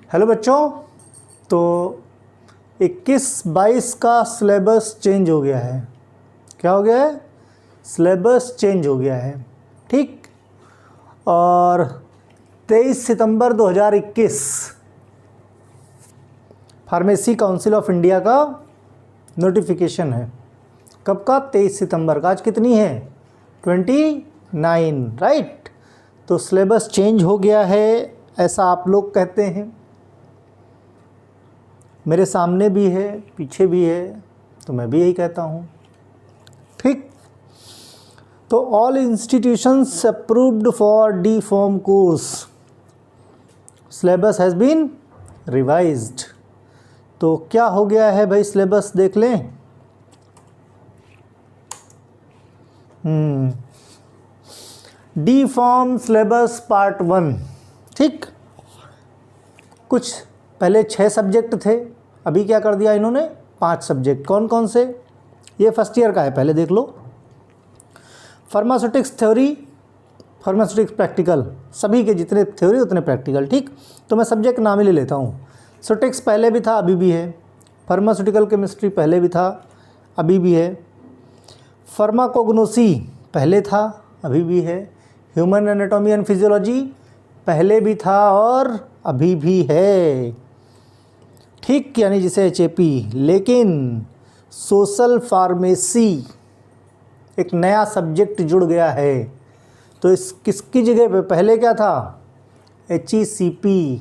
Hello बच्चों, तो 21-22 का सिलेबस चेंज हो गया है। क्या हो गया है? सिलेबस चेंज हो गया है, ठीक। और 23 सितंबर 2021 फार्मेसी काउंसिल ऑफ इंडिया का नोटिफिकेशन है। कब का? 23 सितंबर का। आज कितनी है? 29, राइट। तो सिलेबस चेंज हो गया है, ऐसा आप लोग कहते हैं। मेरे सामने भी है, पीछे भी है, तो मैं भी यही कहता हूँ, ठीक। तो all institutions approved for D pharm course syllabus has been revised. तो क्या हो गया है भाई? सिलेबस देख लें। डी फॉर्म सिलेबस पार्ट 1, ठीक। कुछ पहले 6 सब्जेक्ट थे, अभी क्या कर दिया इन्होंने? 5 सब्जेक्ट। कौन कौन से? ये फर्स्ट ईयर का है, पहले देख लो। फार्मास्यूटिक्स थ्योरी, फार्मास्यूटिक्स प्रैक्टिकल, सभी के जितने थ्योरी उतने प्रैक्टिकल, ठीक। तो मैं सब्जेक्ट नाम ही ले लेता हूँ। स्यूटिक्स पहले भी था, अभी भी है। फार्मास्यूटिकल केमिस्ट्री पहले भी था, अभी भी है। फार्माकोग्नोसी पहले था, अभी भी है। ह्यूमन एनाटॉमी एंड फिजियोलॉजी पहले भी था और अभी भी है, ठीक, यानी जिसे HAP। लेकिन सोशल फार्मेसी एक नया सब्जेक्ट जुड़ गया है। तो इस किसकी जगह पे? पहले क्या था? HECP,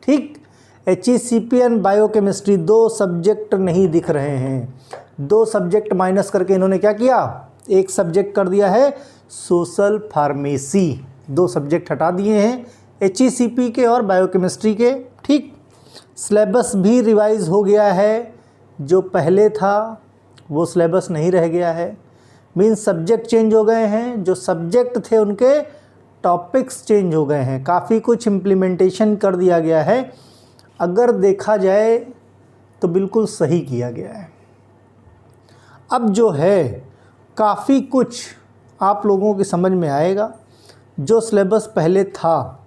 ठीक। HECP एंड बायोकेमिस्ट्री 2 सब्जेक्ट नहीं दिख रहे हैं। 2 सब्जेक्ट माइनस करके इन्होंने क्या किया? एक सब्जेक्ट कर दिया है सोशल फार्मेसी। 2 सब्जेक्ट हटा दिए हैं, HECP के और बायोकेमिस्ट्री के, ठीक। सिलेबस भी रिवाइज हो गया है, जो पहले था वो सिलेबस नहीं रह गया है। मीन्स सब्जेक्ट चेंज हो गए हैं, जो सब्जेक्ट थे उनके टॉपिक्स चेंज हो गए हैं। काफ़ी कुछ इम्प्लीमेंटेशन कर दिया गया है। अगर देखा जाए तो बिल्कुल सही किया गया है। अब जो है काफ़ी कुछ आप लोगों की समझ में आएगा। जो सिलेबस पहले था,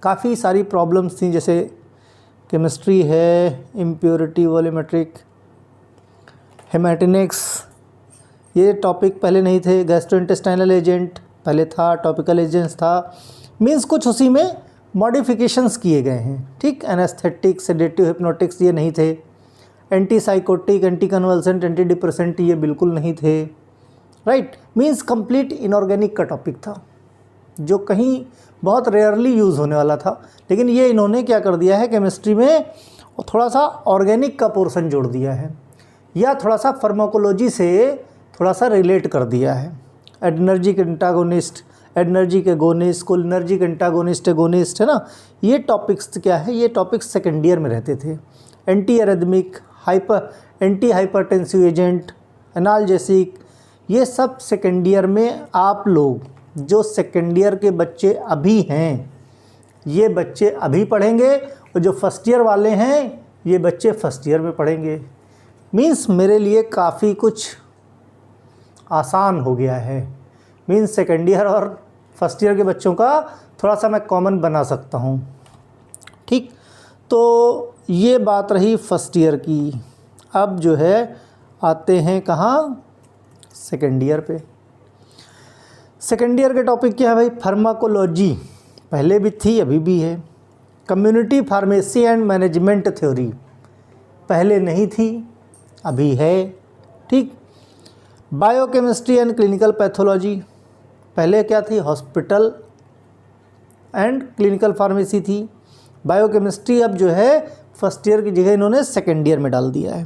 काफ़ी सारी प्रॉब्लम्स थी, जैसे केमिस्ट्री है, इम्प्योरिटी, वॉल्यूमेट्रिक, हेमेटिनिक्स, ये टॉपिक पहले नहीं थे। गैस्ट्रोइंटेस्टाइनल एजेंट पहले था, टॉपिकल एजेंट्स था। मीन्स कुछ उसी में मॉडिफिकेशंस किए गए हैं, ठीक। एनेस्थेटिक, सेडेटिव, हिप्नोटिक्स ये नहीं थे। Anti psychotic, anti convulsant, anti depressant ये बिल्कुल नहीं थे, राइट। मीन्स कंप्लीट इनऑर्गेनिक का टॉपिक था, जो कहीं बहुत रेयरली यूज़ होने वाला था। लेकिन ये इन्होंने क्या कर दिया है केमिस्ट्री में, थोड़ा सा ऑर्गेनिक का पोर्शन जोड़ दिया है, या थोड़ा सा फार्माकोलॉजी से थोड़ा सा रिलेट कर दिया है। Adrenergic antagonist, adrenergic agonist, cholinergic antagonist, agonist, है ना। ये टॉपिक्स क्या है? ये टॉपिक्स सेकेंड ईयर में रहते थे। Anti arrhythmic, anti hypertensive agent, analgesic, ये सब सेकेंड ईयर में आप लोग, जो सेकेंड ईयर के बच्चे अभी हैं, ये बच्चे अभी पढ़ेंगे, और जो फर्स्ट ईयर वाले हैं ये बच्चे फर्स्ट ईयर में पढ़ेंगे। मीन्स मेरे लिए काफ़ी कुछ आसान हो गया है। मीन्स सेकेंड ईयर और फर्स्ट ईयर के बच्चों का थोड़ा सा मैं कॉमन बना सकता हूँ, ठीक। तो ये बात रही फर्स्ट ईयर की। अब जो है आते हैं कहाँ? सेकेंड ईयर पे। सेकेंड ईयर के टॉपिक क्या है भाई? फार्माकोलॉजी पहले भी थी, अभी भी है। Community pharmacy and management theory पहले नहीं थी, अभी है, ठीक। बायोकेमिस्ट्री एंड क्लिनिकल पैथोलॉजी पहले क्या थी? हॉस्पिटल एंड क्लिनिकल फार्मेसी थी। बायोकेमिस्ट्री अब जो है फर्स्ट ईयर की जगह इन्होंने सेकेंड ईयर में डाल दिया है।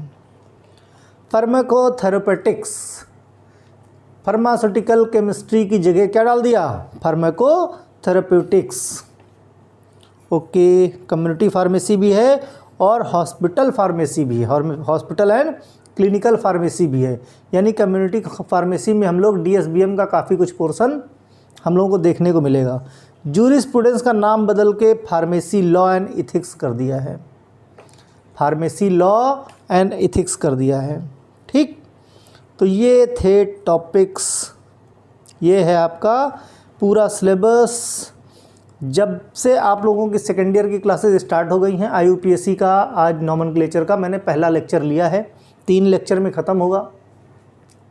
फार्माकोथेरेपेटिक्स, फार्मास्यूटिकल केमिस्ट्री की जगह क्या डाल दिया? फार्माकोथेरेप्यूटिक्स, ओके। कम्युनिटी फार्मेसी भी है और हॉस्पिटल फार्मेसी भी है, और हॉस्पिटल एंड क्लिनिकल फार्मेसी भी है। यानी कम्युनिटी फार्मेसी में हम लोग DSBM का काफ़ी कुछ पोर्शन हम लोगों को देखने को मिलेगा। जूरिस्प्रूडेंस का नाम बदल के फार्मेसी लॉ एंड इथिक्स कर दिया है, फार्मेसी लॉ एंड इथिक्स कर दिया है, ठीक। तो ये थे टॉपिक्स, ये है आपका पूरा सिलेबस। जब से आप लोगों की सेकेंड ईयर की क्लासेस स्टार्ट हो गई हैं, IUPAC का आज नॉमेनक्लेचर का मैंने पहला लेक्चर लिया है, 3 लेक्चर में ख़त्म होगा।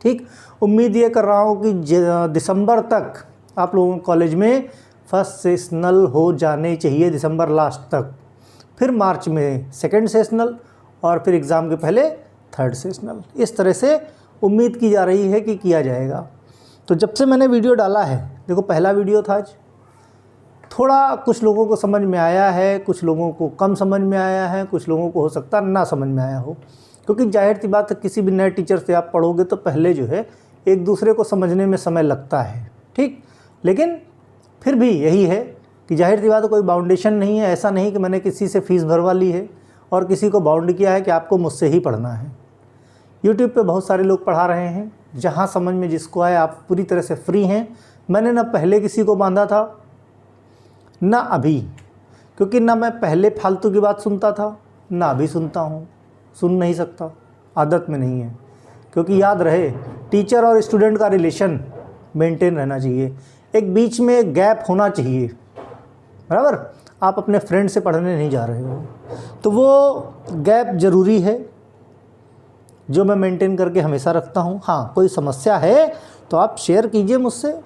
ठीक, उम्मीद ये कर रहा हूँ कि दिसंबर तक आप लोगों को कॉलेज में फर्स्ट सेशनल हो जाने चाहिए, दिसंबर लास्ट तक, फिर मार्च में सेकेंड सेशनल और फिर एग्ज़ाम के पहले थर्ड सेशनल। इस तरह से उम्मीद की जा रही है कि किया जाएगा। तो जब से मैंने वीडियो डाला है, देखो पहला वीडियो था आज, थोड़ा कुछ लोगों को समझ में आया है, कुछ लोगों को कम समझ में आया है, कुछ लोगों को हो सकता ना समझ में आया हो, क्योंकि जाहिर सी बात है किसी भी नए टीचर से आप पढ़ोगे तो पहले जो है एक दूसरे को समझने में समय लगता है। ठीक, लेकिन फिर भी यही है कि जाहिर सी बात है कोई बाउंडेशन नहीं है। ऐसा नहीं कि मैंने किसी से फ़ीस भरवा ली है और किसी को बाउंड किया है कि आपको मुझसे ही पढ़ना है। यूट्यूब पे बहुत सारे लोग पढ़ा रहे हैं, जहाँ समझ में जिसको आए आप पूरी तरह से फ्री हैं। मैंने ना पहले किसी को बांधा था ना अभी, क्योंकि ना मैं पहले फालतू की बात सुनता था ना अभी सुनता हूँ, सुन नहीं सकता, आदत में नहीं है। क्योंकि याद रहे, टीचर और स्टूडेंट का रिलेशन मेंटेन रहना चाहिए, एक बीच में एक गैप होना चाहिए, बराबर। आप अपने फ्रेंड से पढ़ने नहीं जा रहे हो तो वो गैप ज़रूरी है, जो मैं मेंटेन करके हमेशा रखता हूँ। हाँ, कोई समस्या है तो आप शेयर कीजिए मुझसे,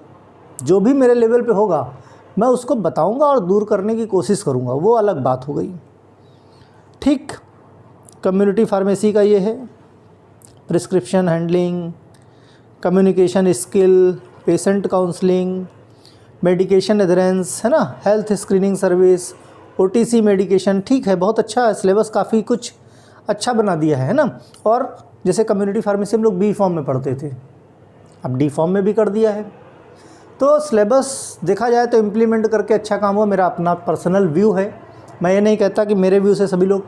जो भी मेरे लेवल पे होगा मैं उसको बताऊंगा और दूर करने की कोशिश करूंगा, वो अलग बात हो गई। ठीक, कम्युनिटी फार्मेसी का ये है, prescription handling, communication skill, patient counselling, medication adherence, है ना, health screening service, OTC medication. ठीक है, बहुत अच्छा है, सिलेबस काफ़ी कुछ अच्छा बना दिया है ना। और जैसे कम्युनिटी फार्मेसी हम लोग B फॉर्म में पढ़ते थे, अब D फॉर्म में भी कर दिया है। तो सिलेबस देखा जाए तो इम्प्लीमेंट करके अच्छा काम हुआ, मेरा अपना पर्सनल व्यू है। मैं ये नहीं कहता कि मेरे व्यू से सभी लोग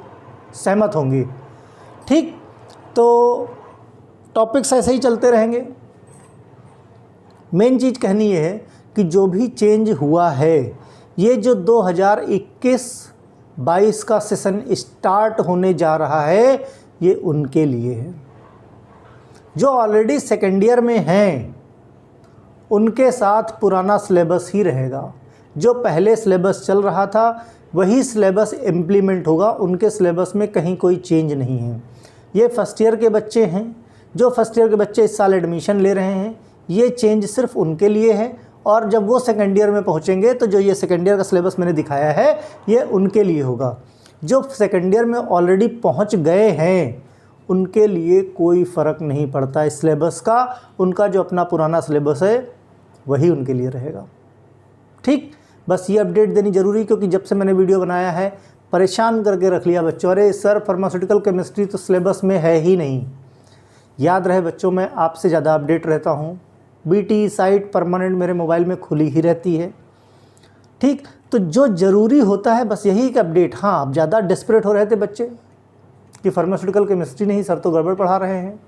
सहमत होंगे। ठीक, तो टॉपिक्स ऐसे ही चलते रहेंगे। मेन चीज़ कहनी ये है कि जो भी चेंज हुआ है, ये जो 2021-22 का सेशन स्टार्ट होने जा रहा है, ये उनके लिए है। जो ऑलरेडी सेकेंड ईयर में हैं उनके साथ पुराना सिलेबस ही रहेगा। जो पहले सिलेबस चल रहा था वही सिलेबस इम्प्लीमेंट होगा, उनके सिलेबस में कहीं कोई चेंज नहीं है। ये फर्स्ट ईयर के बच्चे हैं, जो फर्स्ट ईयर के बच्चे इस साल एडमिशन ले रहे हैं, ये चेंज सिर्फ उनके लिए है। और जब वो सेकेंड ईयर में पहुंचेंगे तो जो ये सेकेंड ईयर का सिलेबस मैंने दिखाया है ये उनके लिए होगा। जो सेकेंड ईयर में ऑलरेडी पहुंच गए हैं उनके लिए कोई फ़र्क नहीं पड़ता इस सिलेबस का, उनका जो अपना पुराना सिलेबस है वही उनके लिए रहेगा। ठीक, बस ये अपडेट देनी ज़रूरी, क्योंकि जब से मैंने वीडियो बनाया है परेशान करके रख लिया बच्चों, अरे सर फार्मास्यूटिकल केमिस्ट्री तो सिलेबस में है ही नहीं। याद रहे बच्चों, मैं आपसे ज़्यादा अपडेट रहता हूँ, BT साइट परमानेंट मेरे मोबाइल में खुली ही रहती है। ठीक, तो जो ज़रूरी होता है बस यही एक अपडेट। हाँ, अब ज़्यादा डेस्परेट हो रहे थे बच्चे कि फार्मास्यूटिकल केमिस्ट्री नहीं सर तो गड़बड़ पढ़ा रहे हैं,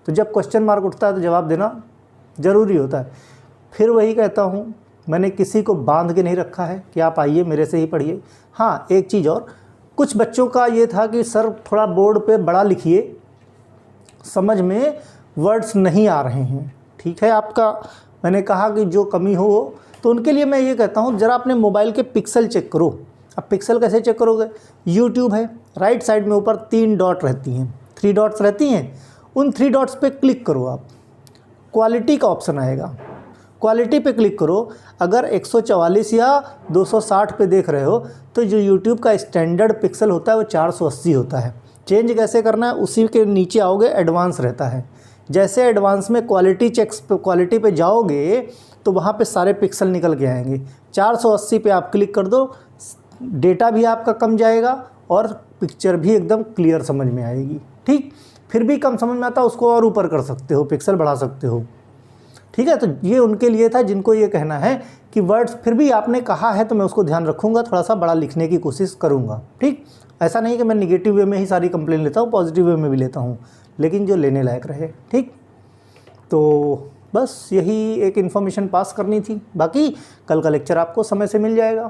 तो जब क्वेश्चन मार्क उठता है तो जवाब देना ज़रूरी होता है। फिर वही कहता हूँ, मैंने किसी को बांध के नहीं रखा है कि आप आइए मेरे से ही पढ़िए। हाँ, एक चीज़ और, कुछ बच्चों का ये था कि सर थोड़ा बोर्ड पे बड़ा लिखिए, समझ में वर्ड्स नहीं आ रहे हैं। ठीक है, आपका मैंने कहा कि जो कमी हो, तो उनके लिए मैं ये कहता हूँ ज़रा अपने मोबाइल के पिक्सल चेक करो। अब पिक्सल कैसे चेक करोगे? यूट्यूब है, राइट साइड में ऊपर 3 डॉट रहती हैं, 3 डॉट्स रहती हैं, उन 3 डॉट्स पे क्लिक करो आप, क्वालिटी का ऑप्शन आएगा, क्वालिटी पे क्लिक करो। अगर 144 या 260 पे देख रहे हो तो जो यूट्यूब का स्टैंडर्ड पिक्सल होता है वो 480 होता है। चेंज कैसे करना है, उसी के नीचे आओगे एडवांस रहता है। जैसे एडवांस में क्वालिटी चेक्स पे, क्वालिटी पे जाओगे तो वहाँ पे सारे पिक्सल निकल के आएंगे। 480 पे आप क्लिक कर दो, डेटा भी आपका कम जाएगा और पिक्चर भी एकदम क्लियर समझ में आएगी। ठीक, फिर भी कम समझ में आता है उसको और ऊपर कर सकते हो, पिक्सल बढ़ा सकते हो। ठीक है, तो ये उनके लिए था जिनको ये कहना है कि वर्ड्स फिर भी आपने कहा है तो मैं उसको ध्यान रखूँगा, थोड़ा सा बड़ा लिखने की कोशिश करूँगा। ठीक, ऐसा नहीं कि मैं निगेटिव वे में ही सारी कंप्लेन लेता हूँ, पॉजिटिव वे में भी लेता हूँ, लेकिन जो लेने लायक रहे। ठीक, तो बस यही एक इन्फॉर्मेशन पास करनी थी। बाकी कल का लेक्चर आपको समय से मिल जाएगा।